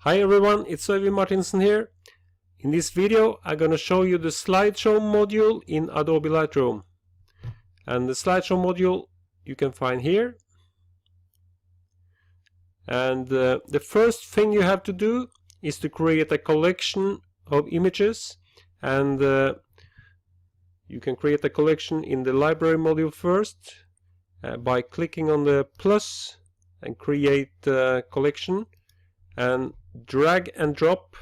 Hi everyone, it's Øyvind Martinsen here. In this video I'm going to show you the Slideshow module in Adobe Lightroom. And the Slideshow module you can find here. And the first thing you have to do is to create a collection of images. And you can create a collection in the library module first by clicking on the plus and create a collection. And drag and drop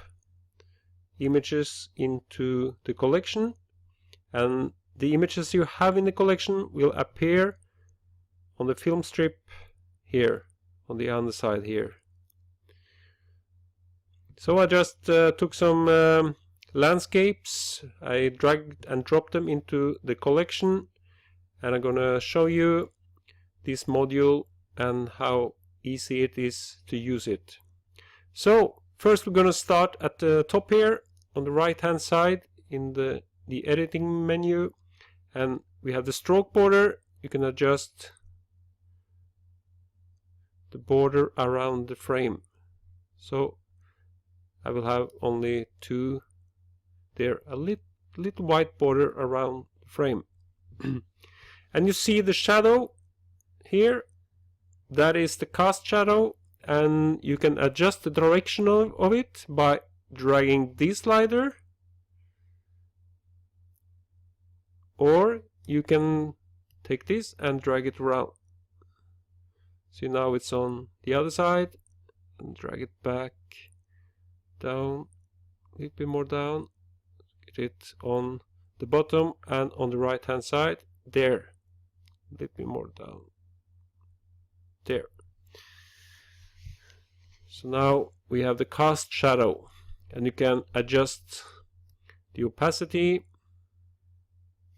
images into the collection, and the images you have in the collection will appear on the film strip here on the underside here. So I just took some landscapes, I dragged and dropped them into the collection, and I'm gonna show you this module and how easy it is to use it. So first we're going to start at the top here on the right hand side in the editing menu, and we have the stroke border. You can adjust the border around the frame. So I will have only two there, a little white border around the frame. And you see the shadow here, that is the cast shadow. And you can adjust the direction of it by dragging this slider, or you can take this and drag it around. See, now it's on the other side, and drag it back down, a little bit more down, get it on the bottom and on the right hand side there, a little bit more down there. So now we have the cast shadow, and you can adjust the opacity,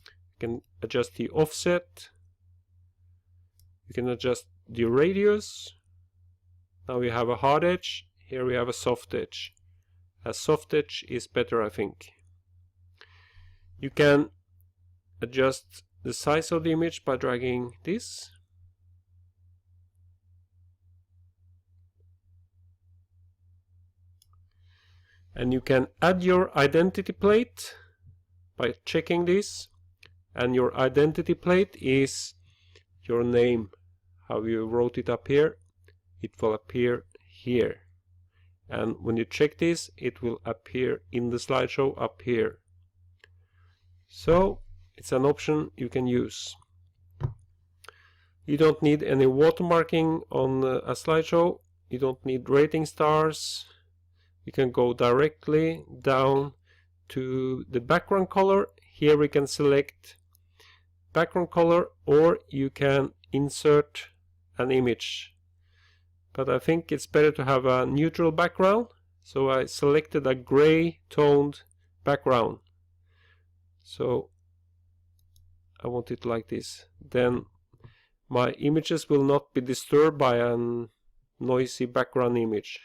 you can adjust the offset, you can adjust the radius. Now we have a hard edge, here we have a soft edge. A soft edge is better, I think. You can adjust the size of the image by dragging this. And you can add your identity plate by checking this, and your identity plate is your name, how you wrote it up here. It will appear here, and when you check this it will appear in the slideshow up here. So it's an option you can use. You don't need any watermarking on a slideshow, you don't need rating stars. You can go directly down to the background color. Here we can select background color, or you can insert an image. But I think it's better to have a neutral background, so I selected a gray toned background. So I want it like this. Then my images will not be disturbed by a noisy background image.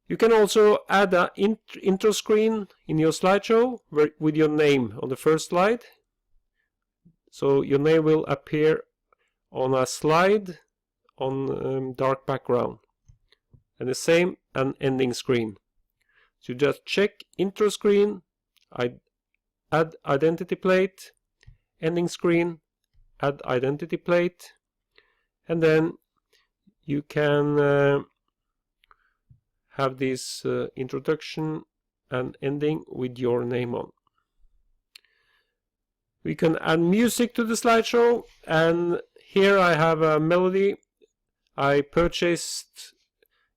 You can also add an intro screen in your slideshow with your name on the first slide. So your name will appear on a slide on dark background. And the same an ending screen. So you just check intro screen, add identity plate, ending screen, add identity plate, and then you can have this introduction and ending with your name on. We can add music to the slideshow, and here I have a melody I purchased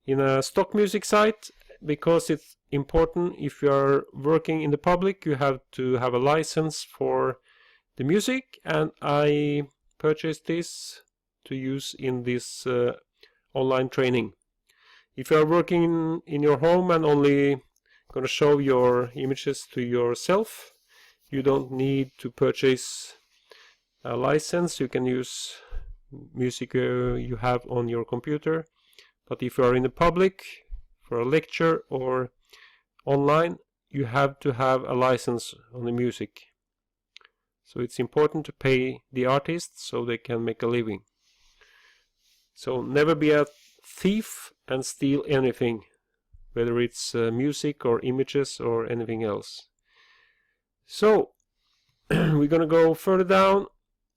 in a stock music site, because it's important if you are working in the public, you have to have a license for the music, and I purchased this to use in this online training. If you are working in your home and only going to show your images to yourself, you don't need to purchase a license. You can use music you have on your computer. But if you are in the public for a lecture or online, you have to have a license on the music. So it's important to pay the artists so they can make a living. So never be thief and steal anything, whether it's music or images or anything else. So we're gonna go further down.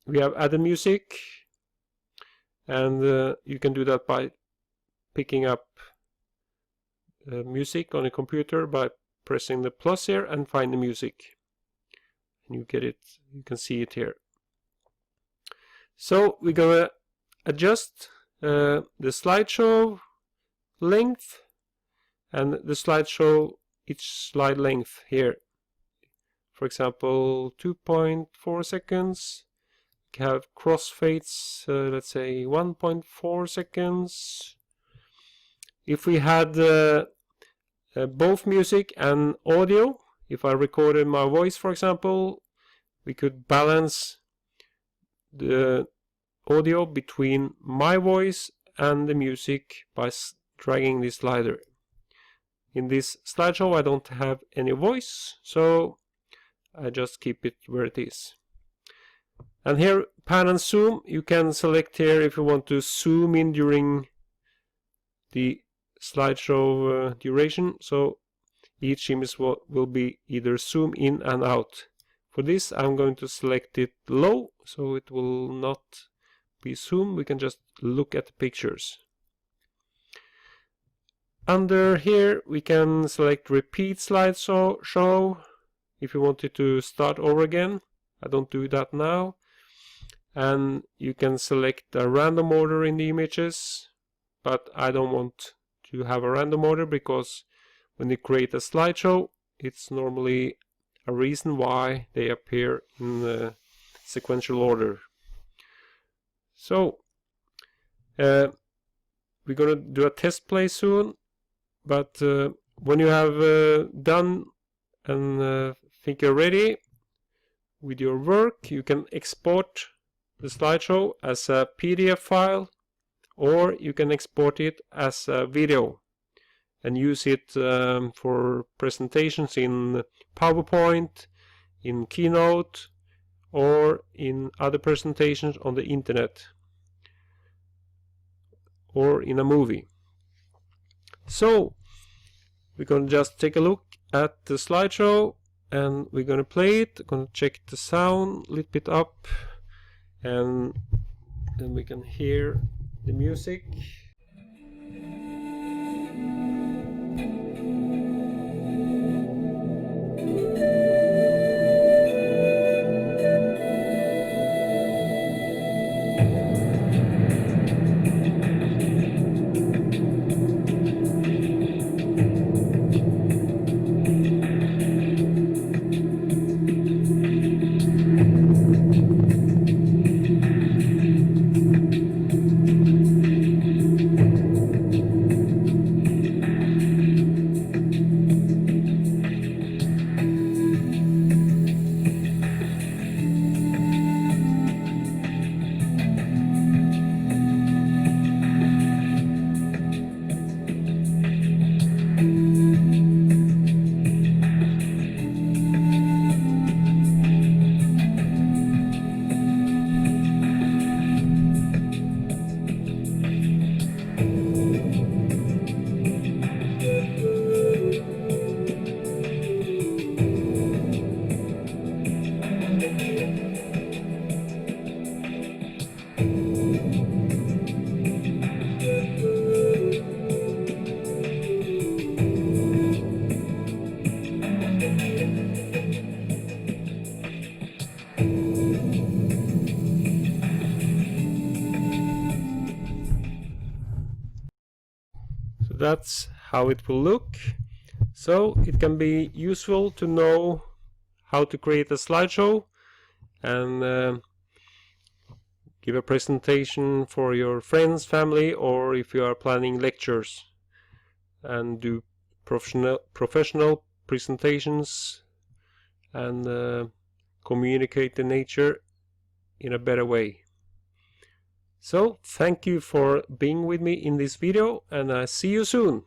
We have added music, and you can do that by picking up music on a computer by pressing the plus here and find the music, and you get it. You can see it here. So we're gonna adjust the slideshow length and the slideshow, each slide length here. For example, 2.4 seconds. We can have crossfades, let's say 1.4 seconds. If we had both music and audio, if I recorded my voice, for example, we could balance the audio between my voice and the music by dragging this slider. In this slideshow I don't have any voice, so I just keep it where it is. And here, pan and zoom, you can select here if you want to zoom in during the slideshow duration, so each image will be either zoom in and out. For this I'm going to select it low, so it will not be zoom. We can just look at the pictures. Under here we can select repeat slideshow if you wanted to start over again. I don't do that now. And you can select a random order in the images, but I don't want to have a random order, because when you create a slideshow, it's normally a reason why they appear in the sequential order. So we're gonna do a test play soon, but when you have done and think you're ready with your work, you can export the slideshow as a PDF file, or you can export it as a video and use it for presentations in PowerPoint, in Keynote, or in other presentations on the internet, or in a movie. So we're going to just take a look at the slideshow, and we're going to play it. Going to check the sound a little bit up, and then we can hear the music. That's how it will look. So it can be useful to know how to create a slideshow and give a presentation for your friends, family, or if you are planning lectures, and do professional presentations and communicate the nature in a better way. So thank you for being with me in this video, and I see you soon.